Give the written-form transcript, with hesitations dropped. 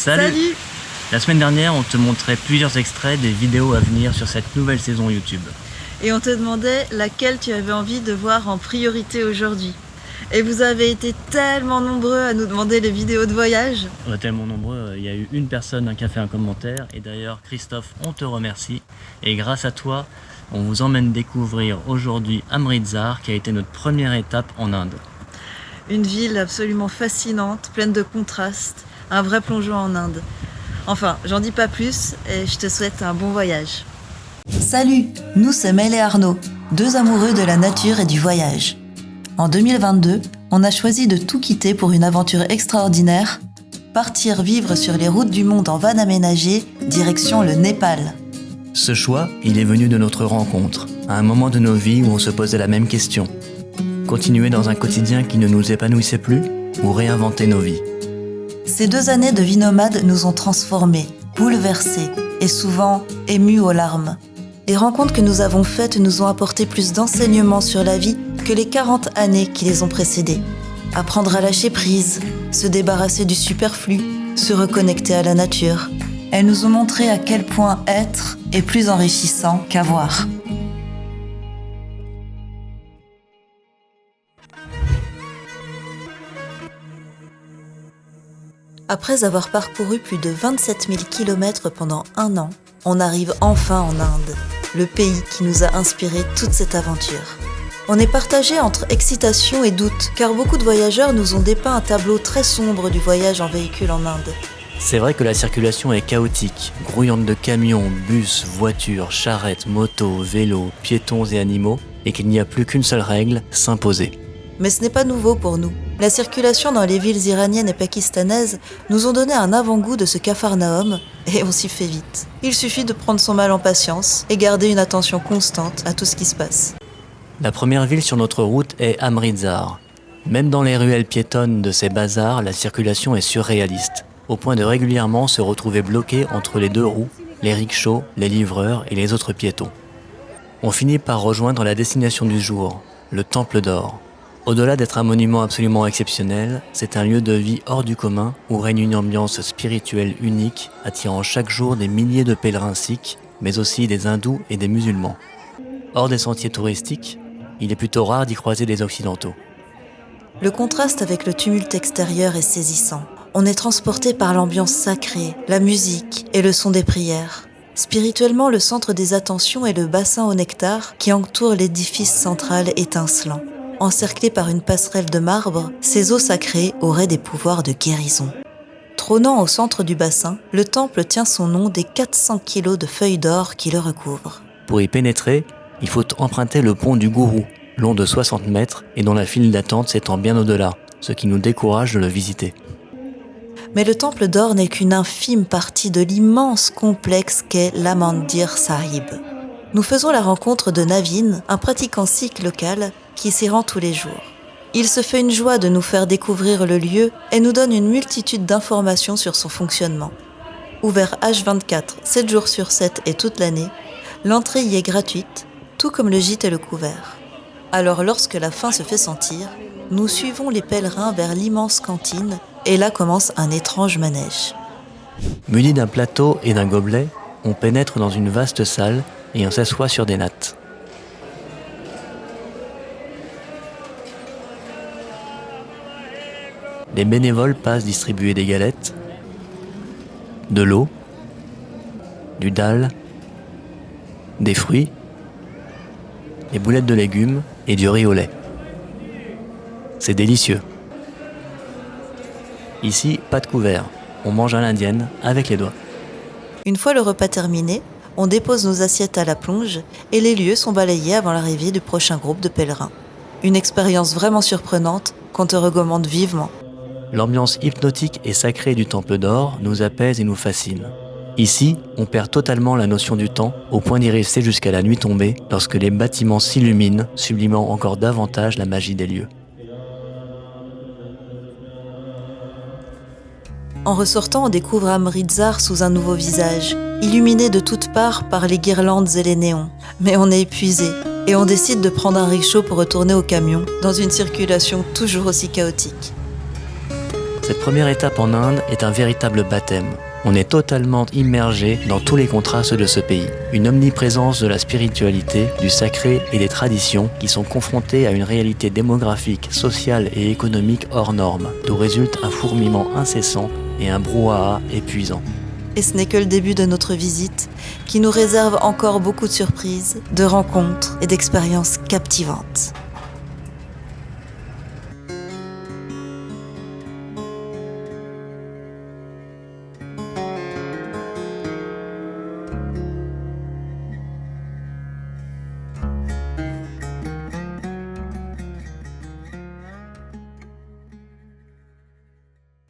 Salut. La semaine dernière, on te montrait plusieurs extraits des vidéos à venir sur cette nouvelle saison YouTube. Et on te demandait laquelle tu avais envie de voir en priorité aujourd'hui. Et vous avez été tellement nombreux à nous demander les vidéos de voyage. Tellement nombreux, il y a eu une personne qui a fait un commentaire. Et d'ailleurs, Christophe, on te remercie. Et grâce à toi, on vous emmène découvrir aujourd'hui Amritsar, qui a été notre première étape en Inde. Une ville absolument fascinante, pleine de contrastes, un vrai plongeon en Inde. Enfin, j'en dis pas plus et je te souhaite un bon voyage. Salut, nous c'est Mel et Arnaud, deux amoureux de la nature et du voyage. En 2022, on a choisi de tout quitter pour une aventure extraordinaire, partir vivre sur les routes du monde en van aménagé, direction le Népal. Ce choix, il est venu de notre rencontre, à un moment de nos vies où on se posait la même question. Continuer dans un quotidien qui ne nous épanouissait plus ou réinventer nos vies? Ces 2 années de vie nomade nous ont transformés, bouleversés et souvent émus aux larmes. Les rencontres que nous avons faites nous ont apporté plus d'enseignements sur la vie que les 40 années qui les ont précédées. Apprendre à lâcher prise, se débarrasser du superflu, se reconnecter à la nature. Elles nous ont montré à quel point être est plus enrichissant qu'avoir. Après avoir parcouru plus de 27 000 km pendant 1 an, on arrive enfin en Inde, le pays qui nous a inspiré toute cette aventure. On est partagé entre excitation et doute, car beaucoup de voyageurs nous ont dépeint un tableau très sombre du voyage en véhicule en Inde. C'est vrai que la circulation est chaotique, grouillante de camions, bus, voitures, charrettes, motos, vélos, piétons et animaux, et qu'il n'y a plus qu'une seule règle, s'imposer. Mais ce n'est pas nouveau pour nous. La circulation dans les villes iraniennes et pakistanaises nous ont donné un avant-goût de ce Capharnaüm, et on s'y fait vite. Il suffit de prendre son mal en patience et garder une attention constante à tout ce qui se passe. La première ville sur notre route est Amritsar. Même dans les ruelles piétonnes de ces bazars, la circulation est surréaliste, au point de régulièrement se retrouver bloqué entre les 2 roues, les rickshaws, les livreurs et les autres piétons. On finit par rejoindre la destination du jour, le Temple d'Or. Au-delà d'être un monument absolument exceptionnel, c'est un lieu de vie hors du commun où règne une ambiance spirituelle unique, attirant chaque jour des milliers de pèlerins sikhs, mais aussi des hindous et des musulmans. Hors des sentiers touristiques, il est plutôt rare d'y croiser des occidentaux. Le contraste avec le tumulte extérieur est saisissant. On est transporté par l'ambiance sacrée, la musique et le son des prières. Spirituellement, le centre des attentions est le bassin au nectar qui entoure l'édifice central étincelant. Encerclé par une passerelle de marbre, ces eaux sacrées auraient des pouvoirs de guérison. Trônant au centre du bassin, le temple tient son nom des 400 kilos de feuilles d'or qui le recouvrent. Pour y pénétrer, il faut emprunter le pont du Gourou, long de 60 mètres et dont la file d'attente s'étend bien au-delà, ce qui nous décourage de le visiter. Mais le temple d'or n'est qu'une infime partie de l'immense complexe qu'est l'Amandir Sahib. Nous faisons la rencontre de Navin, un pratiquant sikh local qui s'y rend tous les jours. Il se fait une joie de nous faire découvrir le lieu et nous donne une multitude d'informations sur son fonctionnement. Ouvert H24, 7 jours sur 7 et toute l'année, l'entrée y est gratuite, tout comme le gîte et le couvert. Alors lorsque la faim se fait sentir, nous suivons les pèlerins vers l'immense cantine et là commence un étrange manège. Muni d'un plateau et d'un gobelet, on pénètre dans une vaste salle et on s'assoit sur des nattes. Les bénévoles passent distribuer des galettes, de l'eau, du dal, des fruits, des boulettes de légumes et du riz au lait. C'est délicieux. Ici, pas de couvert. On mange à l'indienne avec les doigts. Une fois le repas terminé, on dépose nos assiettes à la plonge et les lieux sont balayés avant l'arrivée du prochain groupe de pèlerins. Une expérience vraiment surprenante qu'on te recommande vivement. L'ambiance hypnotique et sacrée du Temple d'Or nous apaise et nous fascine. Ici, on perd totalement la notion du temps, au point d'y rester jusqu'à la nuit tombée, lorsque les bâtiments s'illuminent, sublimant encore davantage la magie des lieux. En ressortant, on découvre Amritsar sous un nouveau visage, illuminé de toutes parts par les guirlandes et les néons. Mais on est épuisé, et on décide de prendre un rickshaw pour retourner au camion, dans une circulation toujours aussi chaotique. Cette première étape en Inde est un véritable baptême. On est totalement immergé dans tous les contrastes de ce pays. Une omniprésence de la spiritualité, du sacré et des traditions qui sont confrontées à une réalité démographique, sociale et économique hors norme, d'où résulte un fourmillement incessant et un brouhaha épuisant. Et ce n'est que le début de notre visite qui nous réserve encore beaucoup de surprises, de rencontres et d'expériences captivantes.